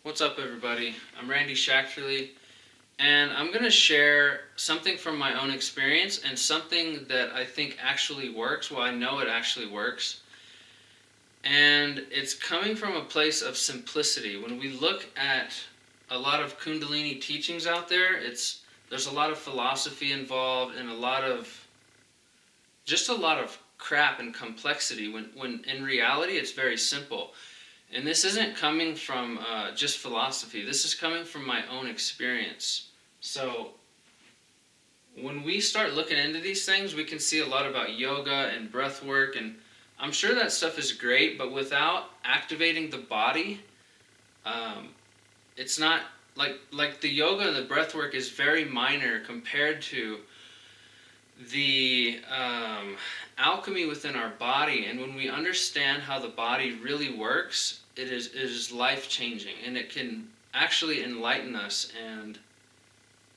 What's up, everybody? I'm randyschachterle, and I'm going to share something from my own experience and something that I think actually works. Well, I know it actually works. And it's coming from a place of simplicity. When we look at a lot of kundalini teachings out there, there's a lot of philosophy involved and a lot of crap and complexity when in reality it's very simple. And this isn't coming from just philosophy. This is coming from my own experience. So when we start looking into these things, we can see a lot about yoga and breath work, and I'm sure that stuff is great, but without activating the body, it's not like the yoga and the breath work is very minor compared to the alchemy within our body. And when we understand how the body really works, it is life-changing, and it can actually enlighten us and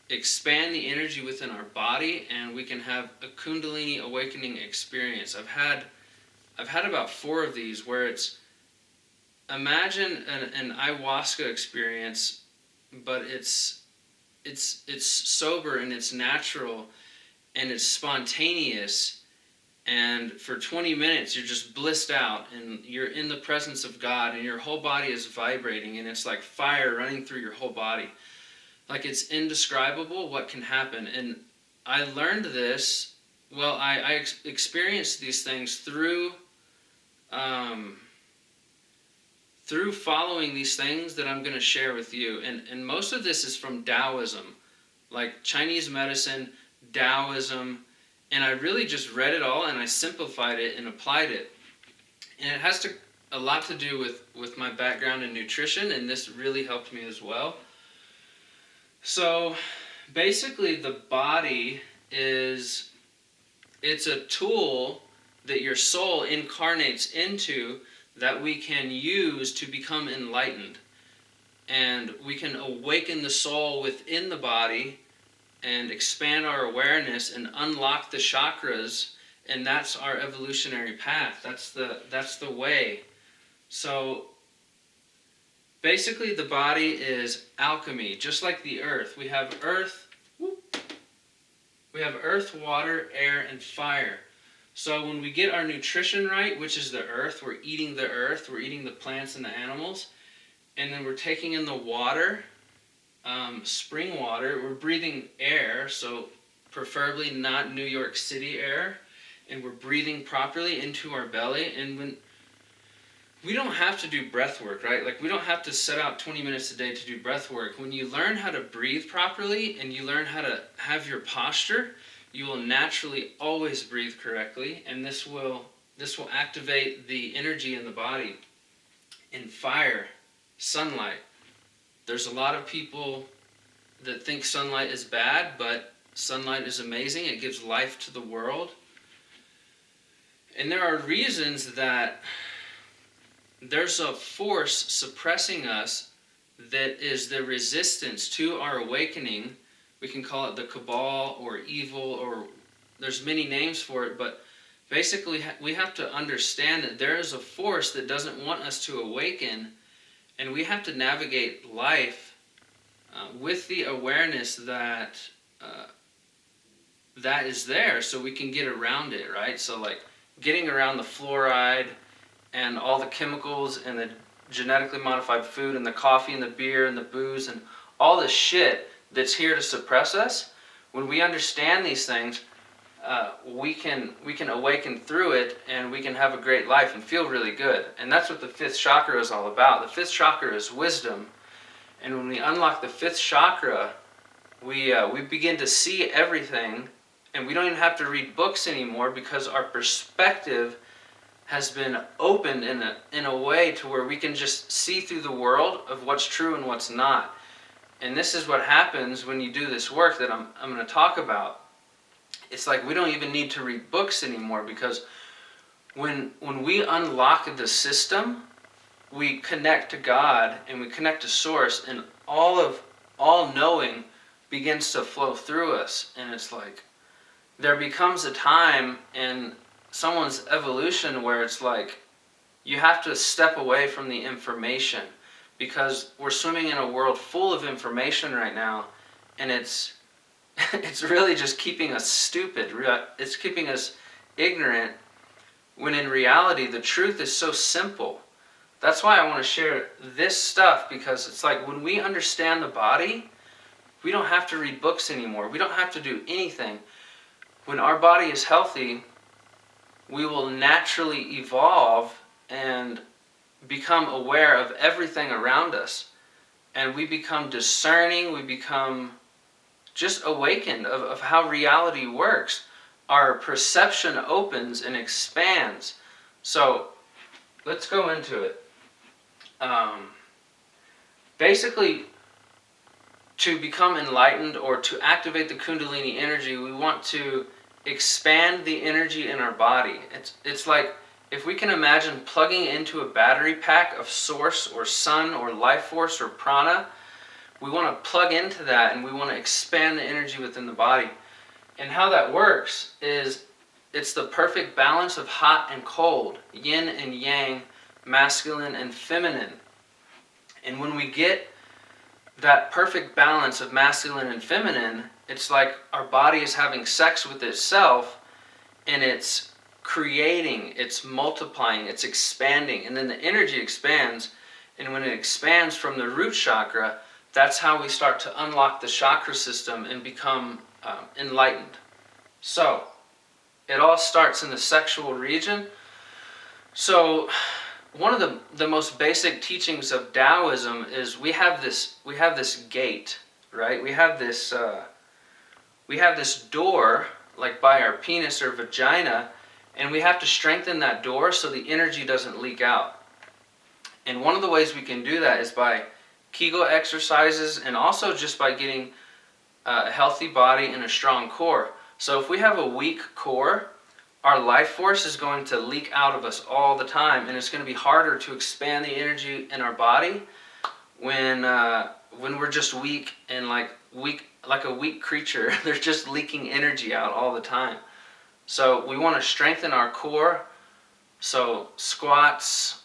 expand the energy within our body, and we can have a kundalini awakening experience. I've had about 4 of these where imagine an ayahuasca experience, but it's sober and it's natural and it's spontaneous, and for 20 minutes you're just blissed out and you're in the presence of God and your whole body is vibrating and it's like fire running through your whole body. Like, it's indescribable what can happen. And I learned this, I experienced these things through following these things that I'm going to share with you. And most of this is from Taoism, like Chinese medicine, Taoism, and I really just read it all and I simplified it and applied it. And it has a lot to do with my background in nutrition, and this really helped me as well. So basically the body it's a tool that your soul incarnates into that we can use to become enlightened. And we can awaken the soul within the body and expand our awareness and unlock the chakras, and that's our evolutionary path. That's the way. So basically the body is alchemy, just like the earth. We have earth, water, air, and fire. So when we get our nutrition right, which is the earth, we're eating the plants and the animals, and then we're taking in the water, spring water, we're breathing air, so preferably not New York City air, and we're breathing properly into our belly. And when we don't have to do breath work, right? Like, we don't have to set out 20 minutes a day to do breath work. When you learn how to breathe properly and you learn how to have your posture, you will naturally always breathe correctly, and this will activate the energy in the body. In fire, sunlight. There's a lot of people that think sunlight is bad, but sunlight is amazing. It gives life to the world. And there are reasons that there's a force suppressing us that is the resistance to our awakening. We can call it the cabal or evil, or there's many names for it, but basically we have to understand that there is a force that doesn't want us to awaken, and we have to navigate life with the awareness that that is there, so we can get around it, right? So, like, getting around the fluoride and all the chemicals and the genetically modified food and the coffee and the beer and the booze and all this shit that's here to suppress us. When we understand these things, we can awaken through it, and we can have a great life and feel really good. And that's what the 5th chakra is all about. The 5th chakra is wisdom, and when we unlock the 5th chakra, we begin to see everything, and we don't even have to read books anymore, because our perspective has been opened in a way to where we can just see through the world of what's true and what's not. And this is what happens when you do this work that I'm going to talk about. It's like we don't even need to read books anymore, because when we unlock the system, we connect to God and we connect to Source, and all knowing begins to flow through us. And it's like there becomes a time in someone's evolution where it's like you have to step away from the information, because we're swimming in a world full of information right now, and it's really just keeping us stupid. It's keeping us ignorant, when in reality the truth is so simple. That's why I want to share this stuff, because it's like when we understand the body, we don't have to read books anymore. We don't have to do anything. When our body is healthy, we will naturally evolve and become aware of everything around us. And we become discerning, we become just awakened of how reality works. Our perception opens and expands. So let's go into it. Basically, to become enlightened or to activate the kundalini energy, we want to expand the energy in our body. It's like if we can imagine plugging into a battery pack of source or sun or life force or prana, we want to plug into that and we want to expand the energy within the body. And how that works is it's the perfect balance of hot and cold, yin and yang, masculine and feminine. And when we get that perfect balance of masculine and feminine, it's like our body is having sex with itself, and it's creating, it's multiplying, it's expanding, and then the energy expands. And when it expands from the root chakra, that's how we start to unlock the chakra system and become enlightened. So it all starts in the sexual region. So one of the most basic teachings of Taoism is we have this gate, right? We have this door, like by our penis or vagina, and we have to strengthen that door so the energy doesn't leak out. And one of the ways we can do that is by Kegel exercises, and also just by getting a healthy body and a strong core. So if we have a weak core, our life force is going to leak out of us all the time, and it's going to be harder to expand the energy in our body when we're just weak and like a weak creature. They're just leaking energy out all the time. So we want to strengthen our core. So squats,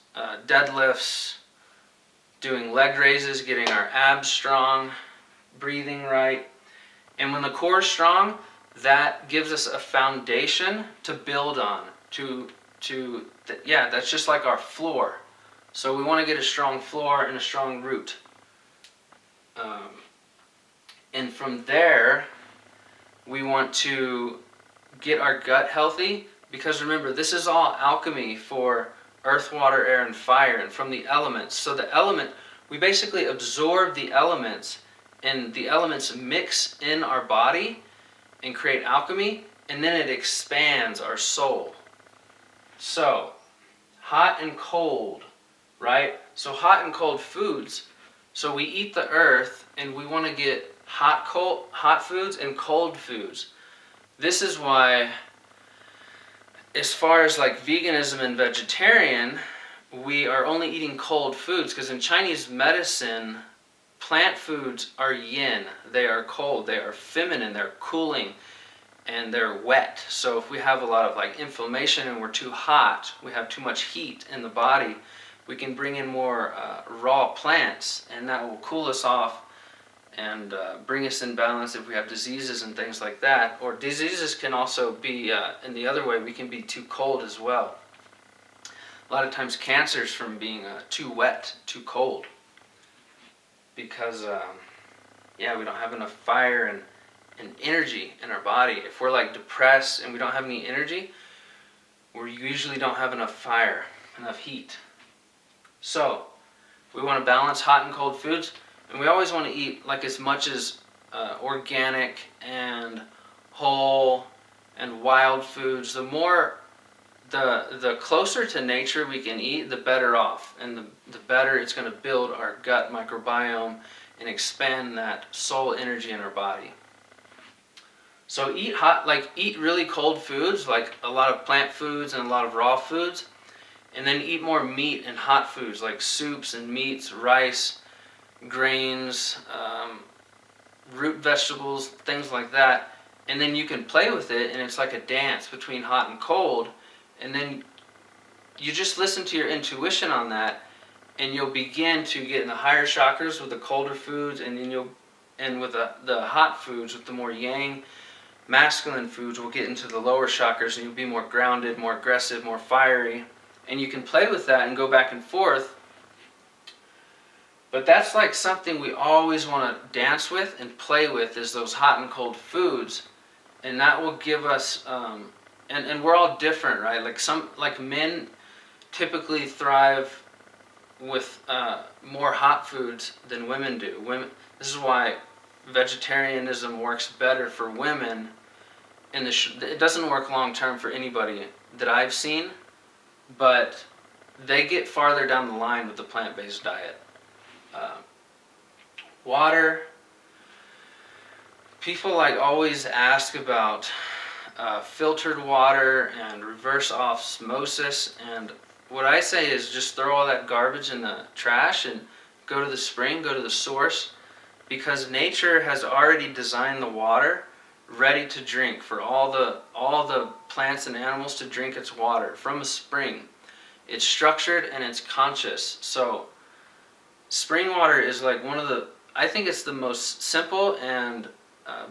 deadlifts, doing leg raises, getting our abs strong, breathing right. And when the core is strong, that gives us a foundation to build on. That's just like our floor. So we want to get a strong floor and a strong root. And from there, we want to get our gut healthy, because remember, this is all alchemy for earth, water, air, and fire, and from the elements. So we basically absorb the elements, and the elements mix in our body and create alchemy, and then it expands our soul. So, hot and cold, right? So hot and cold foods. So we eat the earth, and we want to get hot foods and cold foods. This is why, as far as like veganism and vegetarian, we are only eating cold foods, because in Chinese medicine, plant foods are yin. They are cold, they are feminine, they're cooling, and they're wet. So if we have a lot of like inflammation and we're too hot, we have too much heat in the body, we can bring in more raw plants, and that will cool us off and bring us in balance if we have diseases and things like that. Or diseases can also be in the other way, we can be too cold as well. A lot of times cancer's from being too wet, too cold, because we don't have enough fire and energy in our body. If we're like depressed and we don't have any energy, we usually don't have enough fire, enough heat. So we want to balance hot and cold foods, and we always want to eat like as much as organic and whole and wild foods. The closer to nature we can eat, the better off, and the better it's going to build our gut microbiome and expand that soul energy in our body. So eat really cold foods, like a lot of plant foods and a lot of raw foods, and then eat more meat and hot foods like soups and meats, rice, grains, root vegetables, things like that. And then you can play with it, and it's like a dance between hot and cold. And then you just listen to your intuition on that, and you'll begin to get in the higher chakras with the colder foods, and then and with the hot foods, with the more yang, masculine foods, we'll get into the lower chakras, and you'll be more grounded, more aggressive, more fiery, and you can play with that and go back and forth. But that's like something we always want to dance with and play with, is those hot and cold foods, and that will give us. And we're all different, right? Like men typically thrive with more hot foods than women do. This is why vegetarianism works better for women. It doesn't work long term for anybody that I've seen, but they get farther down the line with the plant-based diet. Water. People like always ask about filtered water and reverse osmosis, and what I say is just throw all that garbage in the trash and go to the spring, go to the source, because nature has already designed the water ready to drink for all the plants and animals to drink its water from a spring. It's structured and it's conscious. So spring water is like I think it's the most simple and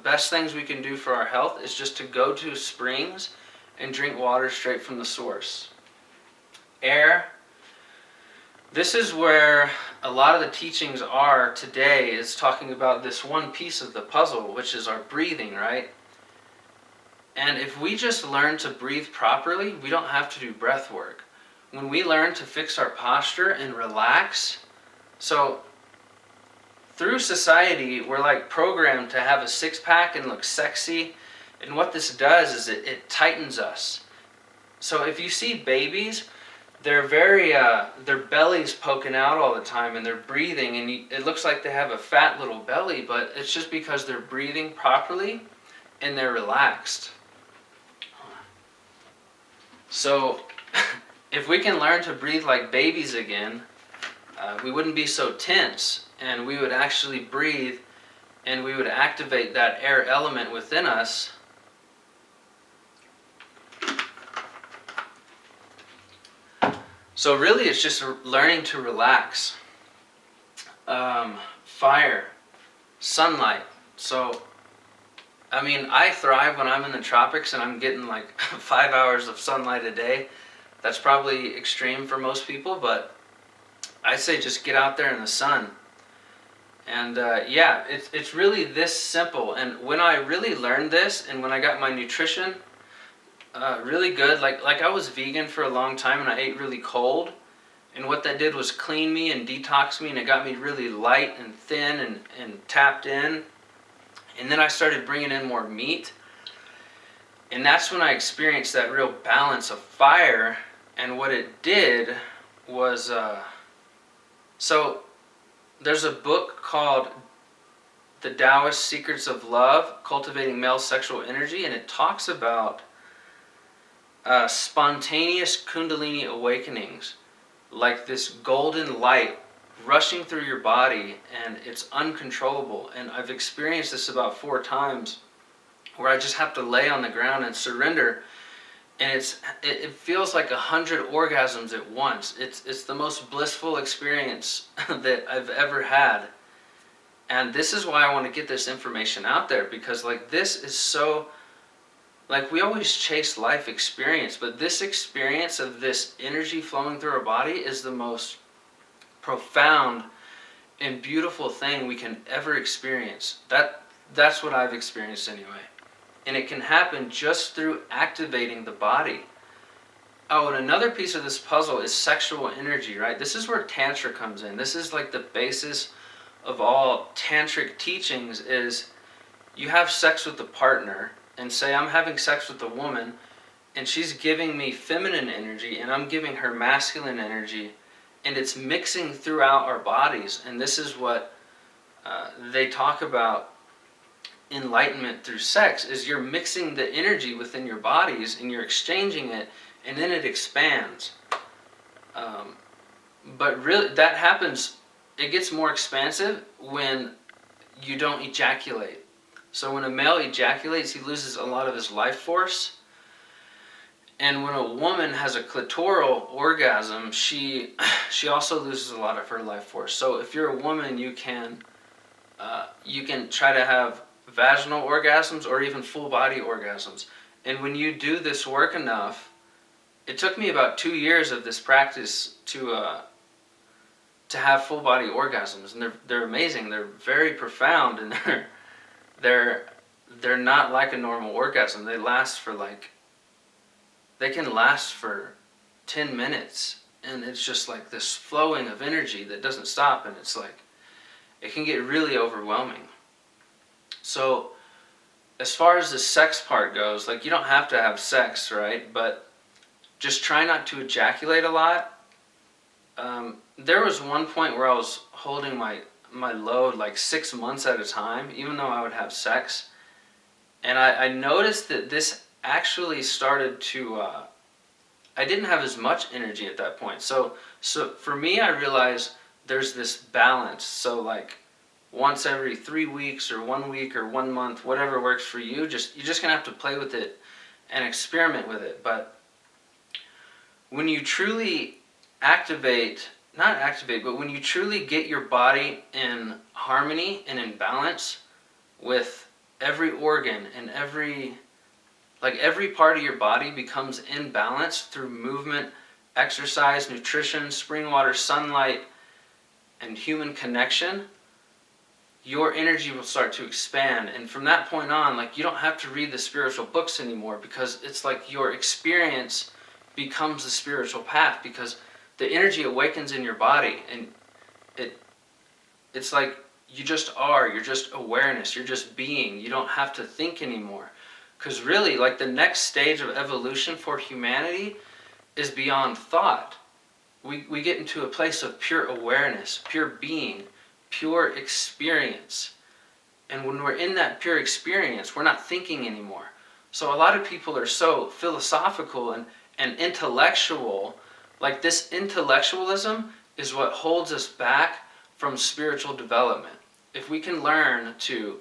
best things we can do for our health, is just to go to springs and drink water straight from the source. Air. This is where a lot of the teachings are today, is talking about this one piece of the puzzle, which is our breathing, right? And if we just learn to breathe properly, we don't have to do breath work. When we learn to fix our posture and relax, so through society, we're like programmed to have a six-pack and look sexy. And what this does is it tightens us. So if you see babies, they're very, their belly's poking out all the time, and they're breathing, and it looks like they have a fat little belly, but it's just because they're breathing properly and they're relaxed. So if we can learn to breathe like babies again, we wouldn't be so tense, and we would actually breathe, and we would activate that air element within us. So really it's just learning to relax. Fire, sunlight. So, I mean, I thrive when I'm in the tropics and I'm getting like 5 hours of sunlight a day. That's probably extreme for most people, but I say just get out there in the sun. And yeah, it's really this simple. And when I really learned this, and when I got my nutrition really good, like I was vegan for a long time and I ate really cold, and what that did was clean me and detox me, and it got me really light and thin and tapped in. And then I started bringing in more meat, and that's when I experienced that real balance of fire. And what it did was so there's a book called The Taoist Secrets of Love, Cultivating Male Sexual Energy, and it talks about spontaneous kundalini awakenings, like this golden light rushing through your body, and it's uncontrollable. And I've experienced this about 4 times, where I just have to lay on the ground and surrender, and it feels like 100 orgasms at once. It's the most blissful experience that I've ever had. And this is why I want to get this information out there, because like this is so, like we always chase life experience, but this experience of this energy flowing through our body is the most profound and beautiful thing we can ever experience. That's what I've experienced anyway. And it can happen just through activating the body. Oh, and another piece of this puzzle is sexual energy, right? This is where tantra comes in. This is like the basis of all tantric teachings, is you have sex with a partner, and say I'm having sex with a woman, and she's giving me feminine energy, and I'm giving her masculine energy, and it's mixing throughout our bodies. And this is what they talk about enlightenment through sex, is you're mixing the energy within your bodies, and you're exchanging it, and then it expands. But really, that happens, it gets more expansive when you don't ejaculate. So when a male ejaculates, he loses a lot of his life force. And when a woman has a clitoral orgasm, she also loses a lot of her life force. So if you're a woman, you can try to have vaginal orgasms or even full body orgasms. And when you do this work enough, it took me about 2 years of this practice to have full body orgasms, and they're amazing. They're very profound, and they're not like a normal orgasm. They can last for 10 minutes, and it's just like this flowing of energy that doesn't stop, and it's like it can get really overwhelming. So as far as the sex part goes, like, you don't have to have sex, right? But just try not to ejaculate a lot. There was one point where I was holding my load like 6 months at a time, even though I would have sex. And I noticed that this actually started to, I didn't have as much energy at that point. So for me, I realized there's this balance. So like once every 3 weeks or 1 week or 1 month, whatever works for you, you're just gonna have to play with it and experiment with it. But when you truly but when you truly get your body in harmony and in balance with every organ and every part of your body becomes in balance through movement, exercise, nutrition, spring water, sunlight, and human connection, your energy will start to expand. And from that point on, like, you don't have to read the spiritual books anymore, because it's like your experience becomes the spiritual path, because the energy awakens in your body, and it's like you're just awareness, you're just being. You don't have to think anymore, because really, like, the next stage of evolution for humanity is beyond thought. We get into a place of pure awareness, pure being, pure experience. And when we're in that pure experience, we're not thinking anymore. So a lot of people are so philosophical and intellectual. Like, this intellectualism is what holds us back from spiritual development. If we can learn to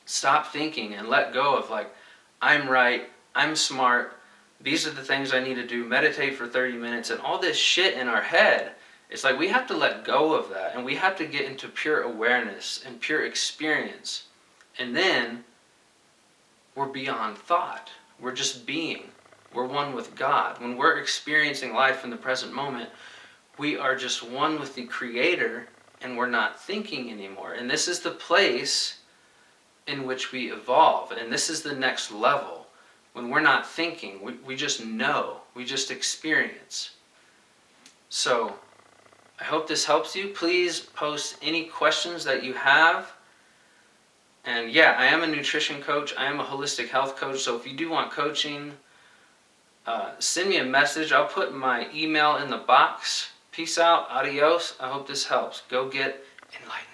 stop thinking and let go of, like, I'm right, I'm smart, these are the things I need to do, meditate for 30 minutes, and all this shit in our head, it's like we have to let go of that, and we have to get into pure awareness and pure experience. And then we're beyond thought. We're just being. We're one with God. When we're experiencing life in the present moment, we are just one with the Creator, and we're not thinking anymore. And this is the place in which we evolve, and this is the next level. When we're not thinking, we just know. We just experience. So I hope this helps you. Please post any questions that you have. And yeah, I am a nutrition coach. I am a holistic health coach. So if you do want coaching, send me a message. I'll put my email in the box. Peace out. Adios. I hope this helps. Go get enlightened.